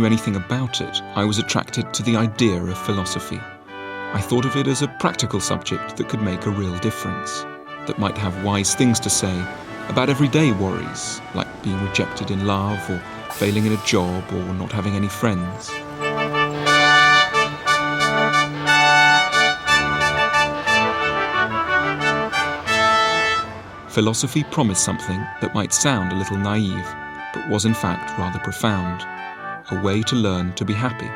knew anything about it, I was attracted to the idea of philosophy. I thought of it as a practical subject that could make a real difference, that might have wise things to say about everyday worries, like being rejected in love or failing in a job or not having any friends. Philosophy promised something that might sound a little naive, but was in fact rather profound, a way to learn to be happy.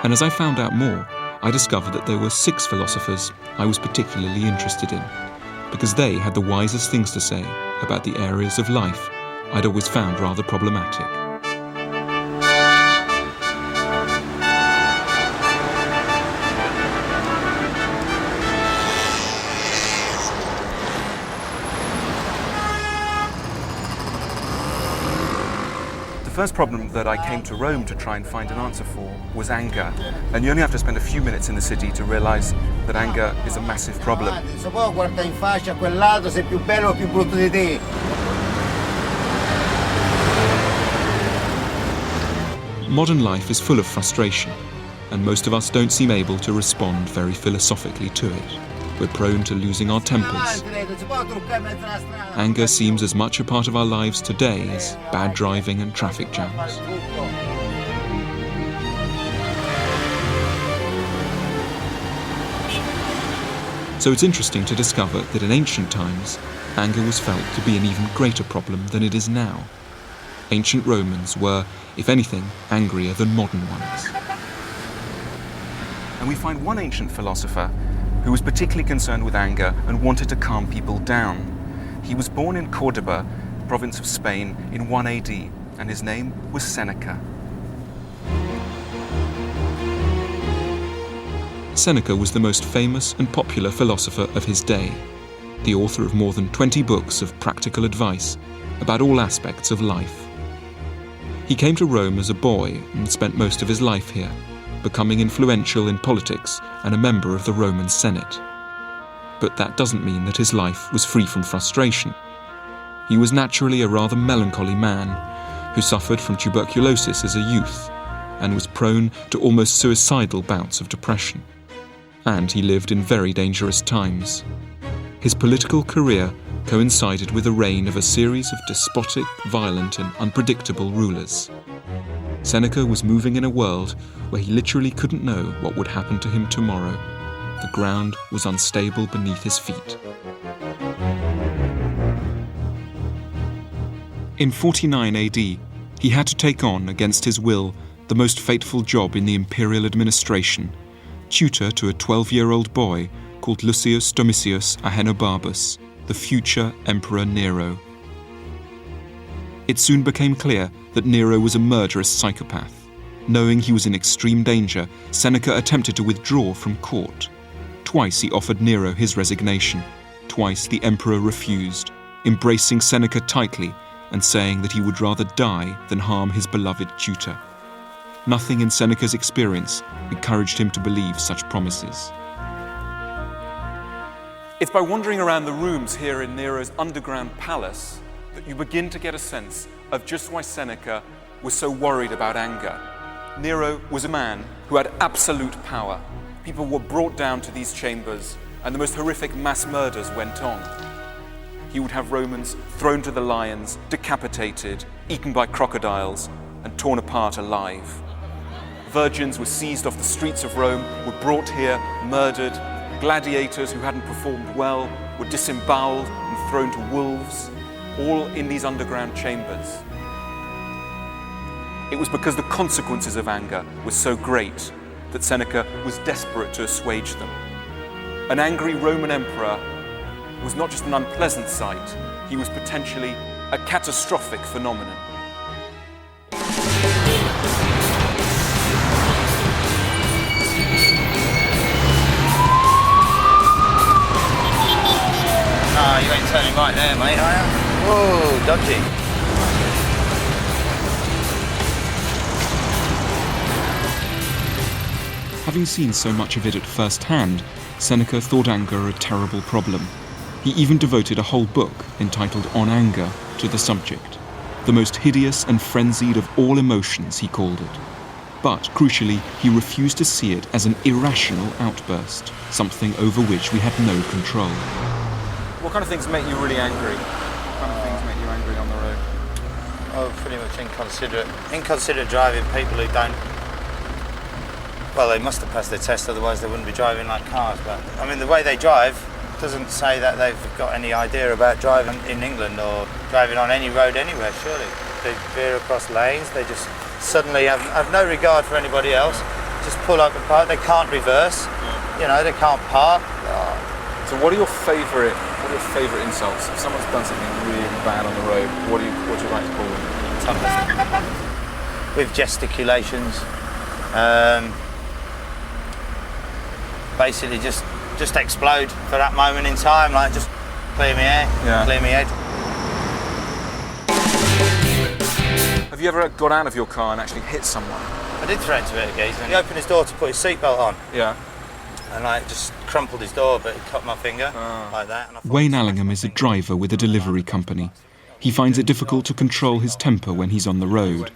And as I found out more, I discovered that there were 6 philosophers I was particularly interested in, because they had the wisest things to say about the areas of life I'd always found rather problematic. The first problem that I came to Rome to try and find an answer for was anger. And you only have to spend a few minutes in the city to realize that anger is a massive problem. Modern life is full of frustration, and most of us don't seem able to respond very philosophically to it. We're prone to losing our tempers. Anger seems as much a part of our lives today as bad driving and traffic jams. So it's interesting to discover that in ancient times, anger was felt to be an even greater problem than it is now. Ancient Romans were, if anything, angrier than modern ones. And we find one ancient philosopher who was particularly concerned with anger and wanted to calm people down. He was born in Cordoba, province of Spain, in 1 AD, and his name was Seneca. Seneca was the most famous and popular philosopher of his day, the author of more than 20 books of practical advice about all aspects of life. He came to Rome as a boy and spent most of his life here, becoming influential in politics and a member of the Roman Senate. But that doesn't mean that his life was free from frustration. He was naturally a rather melancholy man who suffered from tuberculosis as a youth and was prone to almost suicidal bouts of depression. And he lived in very dangerous times. His political career coincided with the reign of a series of despotic, violent and unpredictable rulers. Seneca was moving in a world where he literally couldn't know what would happen to him tomorrow. The ground was unstable beneath his feet. In 49 AD, he had to take on, against his will, the most fateful job in the imperial administration, tutor to a 12-year-old boy called Lucius Domitius Ahenobarbus, the future Emperor Nero. It soon became clear that Nero was a murderous psychopath. Knowing he was in extreme danger, Seneca attempted to withdraw from court. Twice he offered Nero his resignation. Twice the emperor refused, embracing Seneca tightly and saying that he would rather die than harm his beloved tutor. Nothing in Seneca's experience encouraged him to believe such promises. It's by wandering around the rooms here in Nero's underground palace that you begin to get a sense of just why Seneca was so worried about anger. Nero was a man who had absolute power. People were brought down to these chambers, and the most horrific mass murders went on. He would have Romans thrown to the lions, decapitated, eaten by crocodiles, and torn apart alive. Virgins were seized off the streets of Rome, were brought here, murdered. Gladiators who hadn't performed well were disemboweled and thrown to wolves, all in these underground chambers. It was because the consequences of anger were so great that Seneca was desperate to assuage them. An angry Roman emperor was not just an unpleasant sight, he was potentially a catastrophic phenomenon. Oh, you ain't turning right there, mate, are you? Whoa, dodgy. Having seen so much of it at first hand, Seneca thought anger a terrible problem. He even devoted a whole book entitled On Anger to the subject, the most hideous and frenzied of all emotions, he called it. But, crucially, he refused to see it as an irrational outburst, something over which we had no control. What kind of things make you really angry? What kind of things make you angry on the road? Oh, pretty much inconsiderate. Inconsiderate driving, people who don't... Well, they must have passed their test, otherwise they wouldn't be driving like cars. But, I mean, the way they drive doesn't say that they've got any idea about driving in England or driving on any road anywhere, surely. They veer across lanes, they just suddenly have no regard for anybody else, just pull up and park. They can't reverse, you know, they can't park. So what are your favourite insults? If someone's done something really bad on the road, what do you like to call them? With gesticulations, basically just explode for that moment in time, like just clear me air, clear me head. Have you ever got out of your car and actually hit someone? I did threaten to hit a geezer. He opened his door to put his seatbelt on. Yeah. And I just crumpled his door, but he cut my finger like that. And Wayne Allingham is a driver with a delivery company. He finds it difficult to control his temper when he's on the road.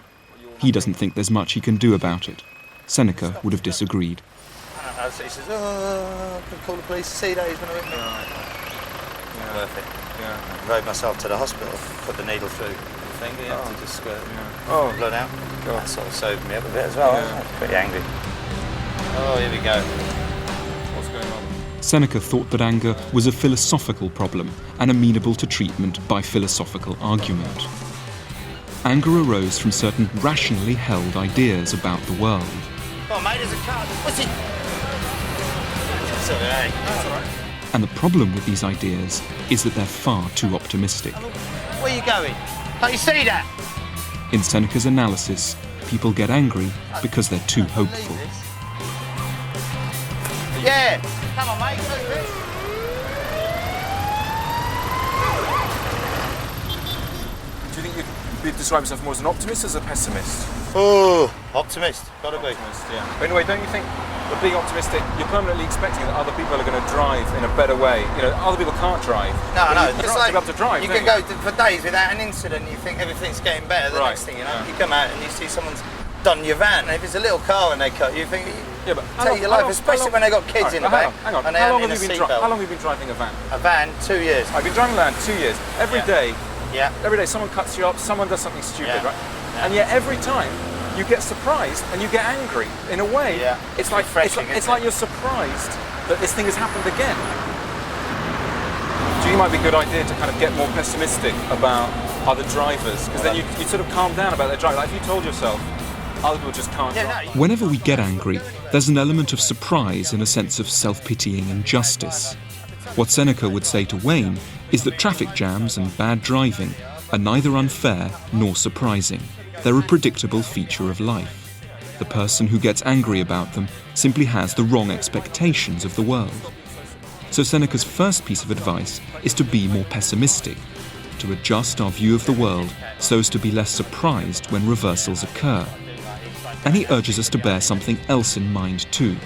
He doesn't think there's much he can do about it. Seneca would have disagreed. So he says, I could call the police to see that he's going to hit me. Yeah. Worth it. Yeah. I rode myself to the hospital, put the needle through the finger, to just blood out. That sort of sobered me up a bit as well. I was pretty angry. Oh, here we go. What's going on? Seneca thought that anger was a philosophical problem and amenable to treatment by philosophical argument. Anger arose from certain rationally held ideas about the world. Come on, mate, there's a car. What's it? Sorry, that's all right. And the problem with these ideas is that they're far too optimistic. Where are you going? Can't you see that? In Seneca's analysis, people get angry because they're too hopeful. Yeah. Come on, mate. Move it. Do you think you'd describe yourself more as an optimist or as a pessimist? Oh, optimist. Gotta be. Optimist, yeah. But anyway, don't you think that being optimistic, you're permanently expecting that other people are going to drive in a better way? You know, other people can't drive. No. It's like to be able to drive. You can go for days without an incident. You think everything's getting better. The next thing you know, you come out and you see someone's done your van. And if it's a little car when they cut you, think yeah, but take your life, especially when they got kids in the back. Hang on. And How long have you been driving a van? A van, 2 years. I've been driving a van 2 years. Every day. Yeah. Every day someone cuts you up, someone does something stupid, right? Yeah. And yet every time you get surprised and you get angry. In a way, it's like you're surprised that this thing has happened again. Do you think it might be a good idea to kind of get more pessimistic about other drivers? Because then you sort of calm down about their driving. Like if you told yourself, other people just can't drive. Whenever we get angry, there's an element of surprise and a sense of self-pitying injustice. What Seneca would say to Wayne is that traffic jams and bad driving are neither unfair nor surprising. They're a predictable feature of life. The person who gets angry about them simply has the wrong expectations of the world. So Seneca's first piece of advice is to be more pessimistic, to adjust our view of the world so as to be less surprised when reversals occur. And he urges us to bear something else in mind too.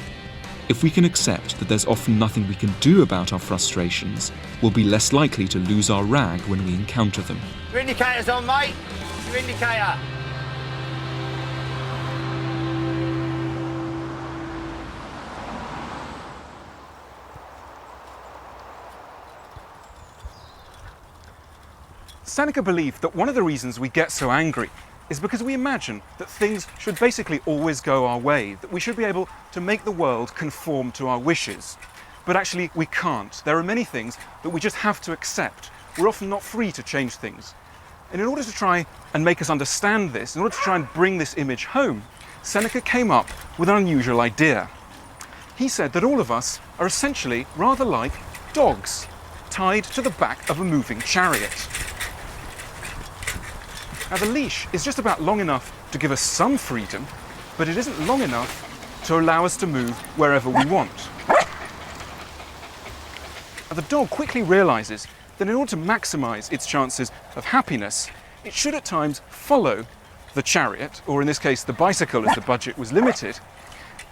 If we can accept that there's often nothing we can do about our frustrations, we'll be less likely to lose our rag when we encounter them. Your indicator's on, mate. Your indicator. Seneca believed that one of the reasons we get so angry is because we imagine that things should basically always go our way, that we should be able to make the world conform to our wishes. But actually, we can't. There are many things that we just have to accept. We're often not free to change things. And in order to try and make us understand this, in order to try and bring this image home, Seneca came up with an unusual idea. He said that all of us are essentially rather like dogs, tied to the back of a moving chariot. Now the leash is just about long enough to give us some freedom, but it isn't long enough to allow us to move wherever we want. Now the dog quickly realizes that in order to maximize its chances of happiness, it should at times follow the chariot, or in this case the bicycle as the budget was limited.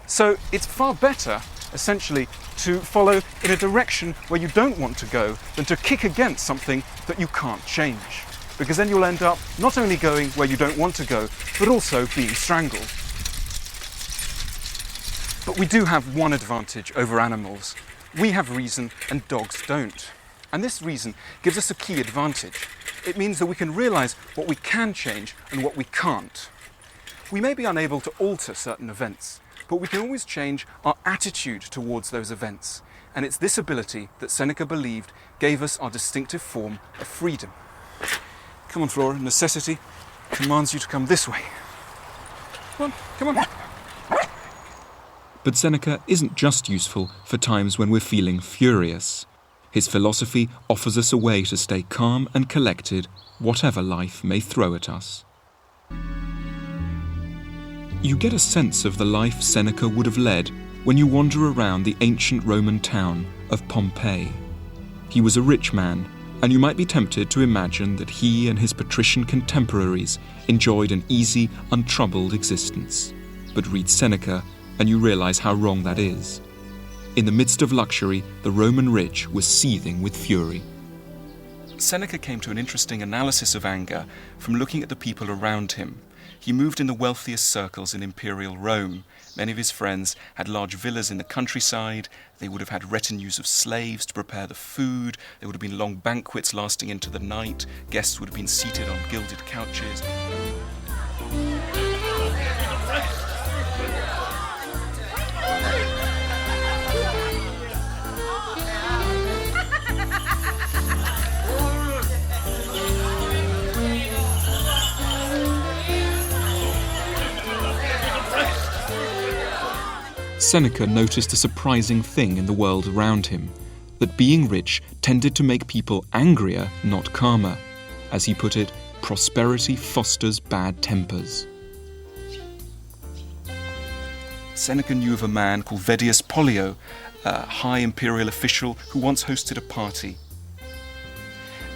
So it's far better essentially to follow in a direction where you don't want to go than to kick against something that you can't change. Because then you'll end up not only going where you don't want to go, but also being strangled. But we do have one advantage over animals. We have reason and dogs don't. And this reason gives us a key advantage. It means that we can realise what we can change and what we can't. We may be unable to alter certain events, but we can always change our attitude towards those events. And it's this ability that Seneca believed gave us our distinctive form of freedom. Come on, Flora, necessity commands you to come this way. Come on, come on. But Seneca isn't just useful for times when we're feeling furious. His philosophy offers us a way to stay calm and collected, whatever life may throw at us. You get a sense of the life Seneca would have led when you wander around the ancient Roman town of Pompeii. He was a rich man, and you might be tempted to imagine that he and his patrician contemporaries enjoyed an easy, untroubled existence. But read Seneca, and you realise how wrong that is. In the midst of luxury, the Roman rich was seething with fury. Seneca came to an interesting analysis of anger from looking at the people around him. He moved in the wealthiest circles in imperial Rome. Many of his friends had large villas in the countryside. They would have had retinues of slaves to prepare the food. There would have been long banquets lasting into the night. Guests would have been seated on gilded couches. Seneca noticed a surprising thing in the world around him, that being rich tended to make people angrier, not calmer. As he put it, prosperity fosters bad tempers. Seneca knew of a man called Vedius Pollio, a high imperial official who once hosted a party.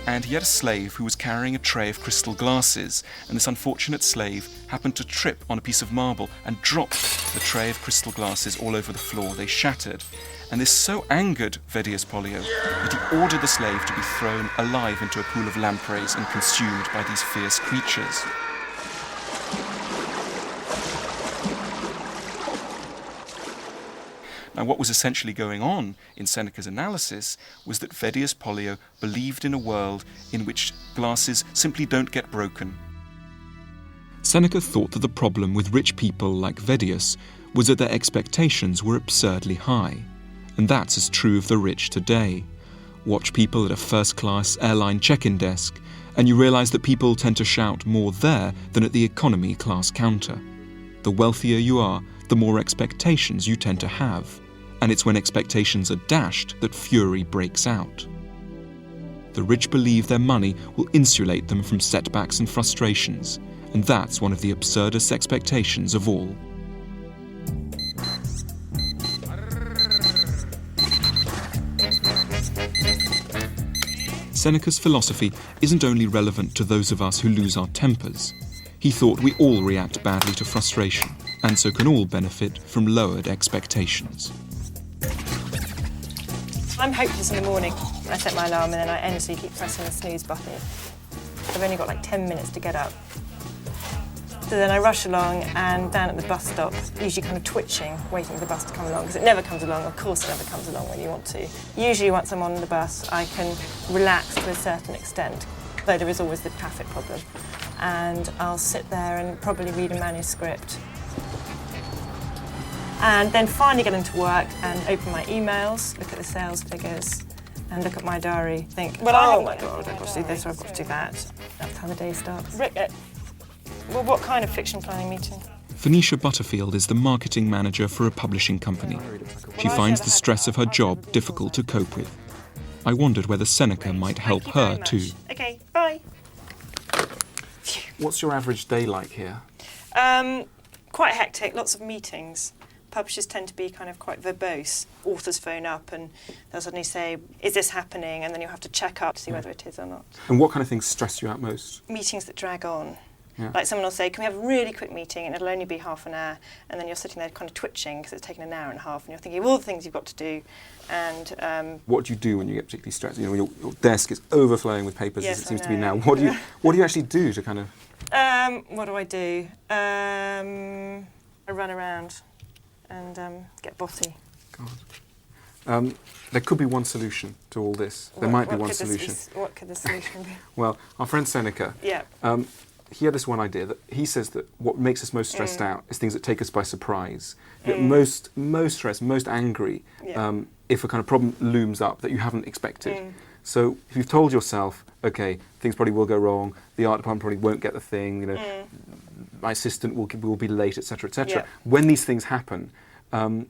And he had a slave who was carrying a tray of crystal glasses, and this unfortunate slave happened to trip on a piece of marble and dropped the tray of crystal glasses all over the floor. They shattered, and this so angered Vedius Pollio that he ordered the slave to be thrown alive into a pool of lampreys and consumed by these fierce creatures. Now, what was essentially going on in Seneca's analysis was that Vedius Pollio believed in a world in which glasses simply don't get broken. Seneca thought that the problem with rich people like Vedius was that their expectations were absurdly high. And that's as true of the rich today. Watch people at a first-class airline check-in desk, and you realise that people tend to shout more there than at the economy class counter. The wealthier you are, the more expectations you tend to have. And it's when expectations are dashed that fury breaks out. The rich believe their money will insulate them from setbacks and frustrations, and that's one of the absurdest expectations of all. Seneca's philosophy isn't only relevant to those of us who lose our tempers. He thought we all react badly to frustration, and so can all benefit from lowered expectations. I'm hopeless in the morning. I set my alarm and then I endlessly keep pressing the snooze button. I've only got like 10 minutes to get up. So then I rush along and down at the bus stop, usually kind of twitching, waiting for the bus to come along, because it never comes along. Of course it never comes along when you want to. Usually once I'm on the bus, I can relax to a certain extent, though there is always the traffic problem. And I'll sit there and probably read a manuscript. And then finally get into work and open my emails, look at the sales figures, and look at my diary, think, well, oh my God, I've got to do this or I've got to do that. That's how the day starts. Rick, well, what kind of fiction planning meeting? Phoenicia Butterfield is the marketing manager for a publishing company. She finds the stress of her job difficult to cope with. I wondered whether Seneca might help her too. Okay, bye. What's your average day like here? Quite hectic, lots of meetings. Publishers tend to be kind of quite verbose. Authors phone up and they'll suddenly say, is this happening? And then you'll have to check up to see whether it is or not. And what kind of things stress you out most? Meetings that drag on. Yeah. Like someone will say, can we have a really quick meeting and it'll only be half an hour, and then you're sitting there kind of twitching because it's taken an hour and a half and you're thinking of all the things you've got to do. And what do you do when you get particularly stressed? You know, when your desk is overflowing with papers, Yes, as it I seems to be know. now. What do you actually do to kind of... what do I do? I run around and get bossy. God. There could be one solution to all this. There might be one solution. What could the solution be? Well, our friend Seneca, Yeah. he had this one idea that he says that what makes us most stressed out is things that take us by surprise. You get most stressed, most angry Yeah. If a kind of problem looms up that you haven't expected. So if you've told yourself, okay, things probably will go wrong, the art department probably won't get the thing, you know, my assistant will be late, etc., etc. Yeah. When these things happen,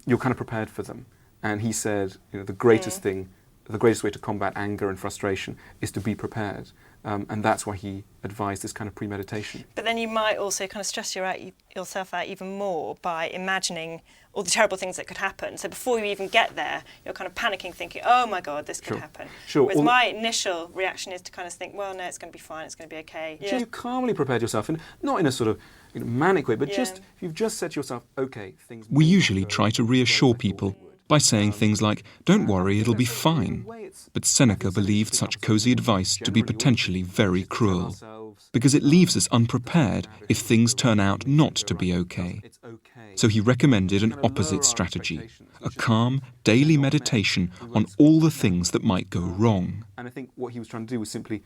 you're kind of prepared for them. And he said, you know, the greatest thing, the greatest way to combat anger and frustration is to be prepared. And that's why he advised this kind of premeditation. But then you might also kind of stress yourself out even more by imagining all the terrible things that could happen. So before you even get there, you're kind of panicking, thinking, oh my God, this could happen. Sure. Whereas my initial reaction is to kind of think, well, no, it's going to be fine, it's going to be okay. So you calmly prepared yourself, and not in a sort of manic way, but just, you've just said to yourself, okay, things... We usually try to reassure people by saying things like, don't worry, it'll be fine. But Seneca believed such cosy advice to be potentially very cruel, because it leaves us unprepared if things turn out not to be okay. So he recommended an opposite strategy, a calm, daily meditation on all the things that might go wrong. And I think what he was trying to do was simply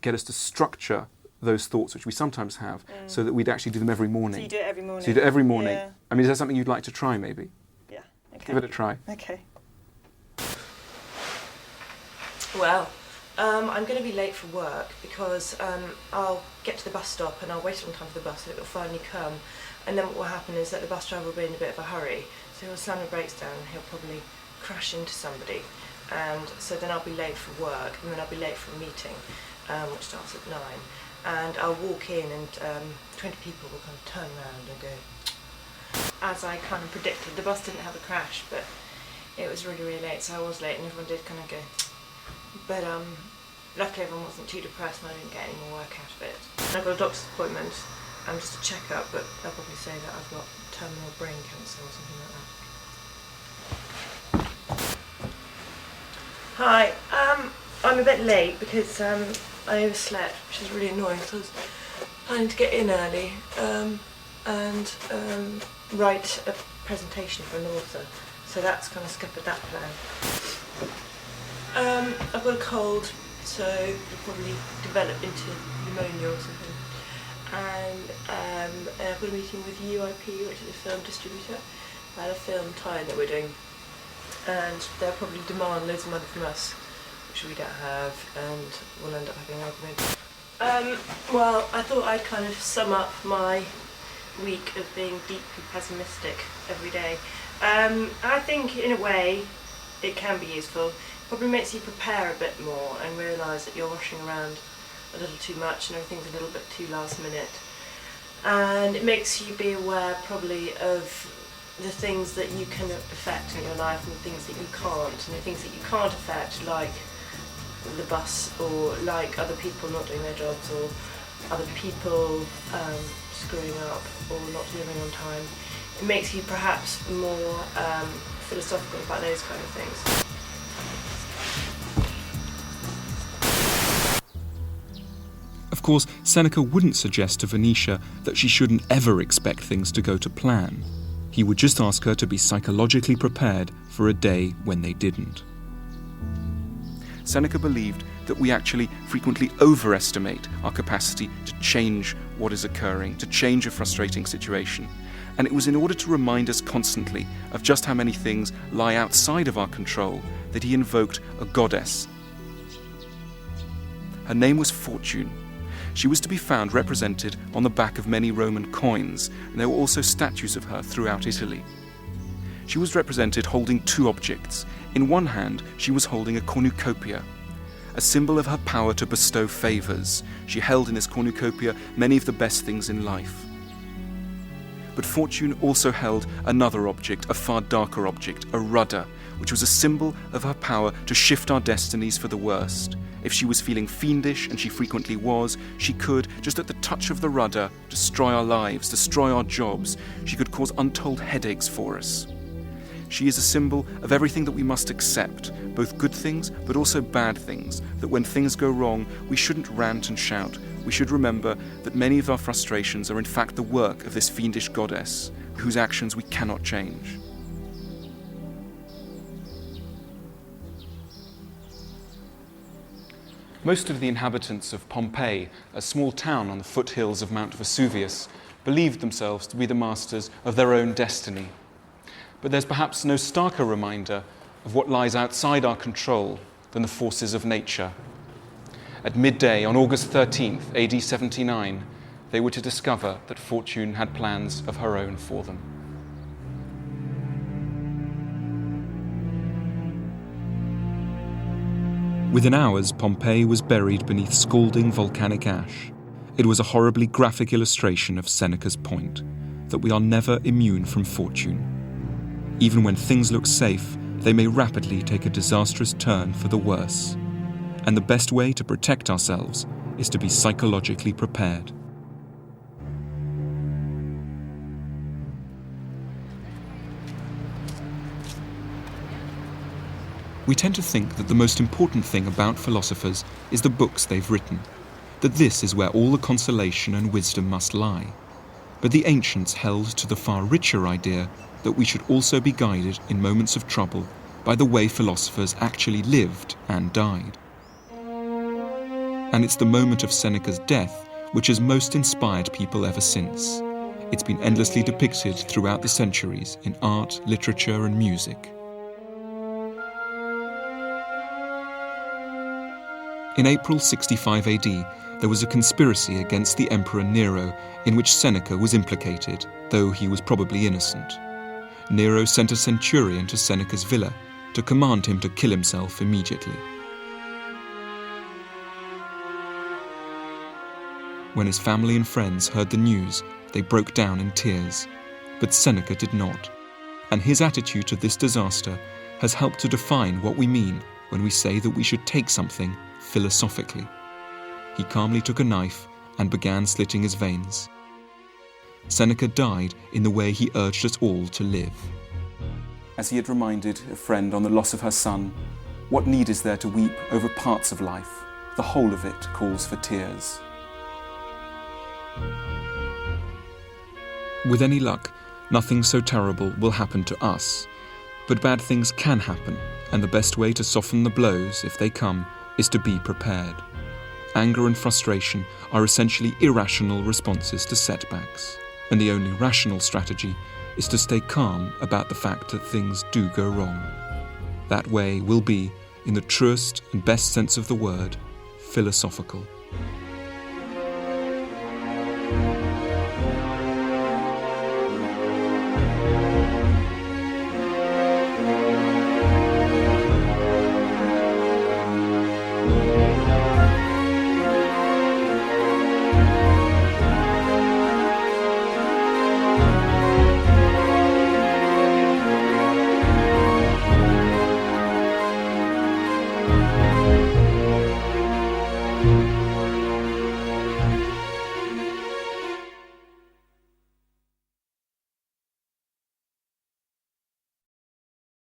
get us to structure those thoughts, which we sometimes have, so that we'd actually do them every morning. So you do it every morning? So you do it every morning. Yeah. I mean, is that something you'd like to try, maybe? Yeah, okay. Give it a try. Okay. Well, I'm going to be late for work because I'll get to the bus stop and I'll wait a long time for the bus and it will finally come, and then what will happen is that the bus driver will be in a bit of a hurry, so he'll slam the brakes down and he'll probably crash into somebody, and so then I'll be late for work, and then I'll be late for a meeting which starts at 9, and I'll walk in and 20 people will kind of turn around and go, as I kind of predicted. The bus didn't have a crash, but it was really, really late, so I was late and everyone did kind of go. But luckily everyone wasn't too depressed and I didn't get any more work out of it. I've got a doctor's appointment, just a check-up, but they'll probably say that I've got terminal brain cancer or something like that. Hi, I'm a bit late because I overslept, which is really annoying, so I was planning to get in early and write a presentation for an author, so that's kind of scuppered that plan. I've got a cold, so it'll probably develop into pneumonia or something. And I've got a meeting with UIP, which is a film distributor, about a film tie-in that we're doing. And they'll probably demand loads of money from us, which we don't have, and we'll end up having an argument. Well, I thought I'd kind of sum up my week of being deeply pessimistic every day. I think, in a way, it can be useful. Probably makes you prepare a bit more and realise that you're rushing around a little too much and everything's a little bit too last minute. And it makes you be aware probably of the things that you can affect in your life and the things that you can't. And the things that you can't affect, like the bus, or like other people not doing their jobs, or other people screwing up or not delivering on time. It makes you perhaps more philosophical about those kind of things. Of course, Seneca wouldn't suggest to Venetia that she shouldn't ever expect things to go to plan. He would just ask her to be psychologically prepared for a day when they didn't. Seneca believed that we actually frequently overestimate our capacity to change what is occurring, to change a frustrating situation. And it was in order to remind us constantly of just how many things lie outside of our control that he invoked a goddess. Her name was Fortune. She was to be found represented on the back of many Roman coins, and there were also statues of her throughout Italy. She was represented holding two objects. In one hand, she was holding a cornucopia, a symbol of her power to bestow favours. She held in this cornucopia many of the best things in life. But Fortune also held another object, a far darker object, a rudder, which was a symbol of her power to shift our destinies for the worst. If she was feeling fiendish, and she frequently was, she could, just at the touch of the rudder, destroy our lives, destroy our jobs. She could cause untold headaches for us. She is a symbol of everything that we must accept, both good things but also bad things, that when things go wrong, we shouldn't rant and shout. We should remember that many of our frustrations are in fact the work of this fiendish goddess, whose actions we cannot change. Most of the inhabitants of Pompeii, a small town on the foothills of Mount Vesuvius, believed themselves to be the masters of their own destiny. But there's perhaps no starker reminder of what lies outside our control than the forces of nature. At midday on August 13th, AD 79, they were to discover that Fortune had plans of her own for them. Within hours, Pompeii was buried beneath scalding volcanic ash. It was a horribly graphic illustration of Seneca's point, that we are never immune from fortune. Even when things look safe, they may rapidly take a disastrous turn for the worse. And the best way to protect ourselves is to be psychologically prepared. We tend to think that the most important thing about philosophers is the books they've written, that this is where all the consolation and wisdom must lie. But the ancients held to the far richer idea that we should also be guided in moments of trouble by the way philosophers actually lived and died. And it's the moment of Seneca's death which has most inspired people ever since. It's been endlessly depicted throughout the centuries in art, literature, and music. In April 65 AD, there was a conspiracy against the Emperor Nero in which Seneca was implicated, though he was probably innocent. Nero sent a centurion to Seneca's villa to command him to kill himself immediately. When his family and friends heard the news, they broke down in tears. But Seneca did not, and his attitude to this disaster has helped to define what we mean when we say that we should take something philosophically. He calmly took a knife and began slitting his veins. Seneca died in the way he urged us all to live. As he had reminded a friend on the loss of her son, what need is there to weep over parts of life? The whole of it calls for tears. With any luck, nothing so terrible will happen to us. But bad things can happen, and the best way to soften the blows, if they come, is to be prepared. Anger and frustration are essentially irrational responses to setbacks, and the only rational strategy is to stay calm about the fact that things do go wrong. That way will be, in the truest and best sense of the word, philosophical.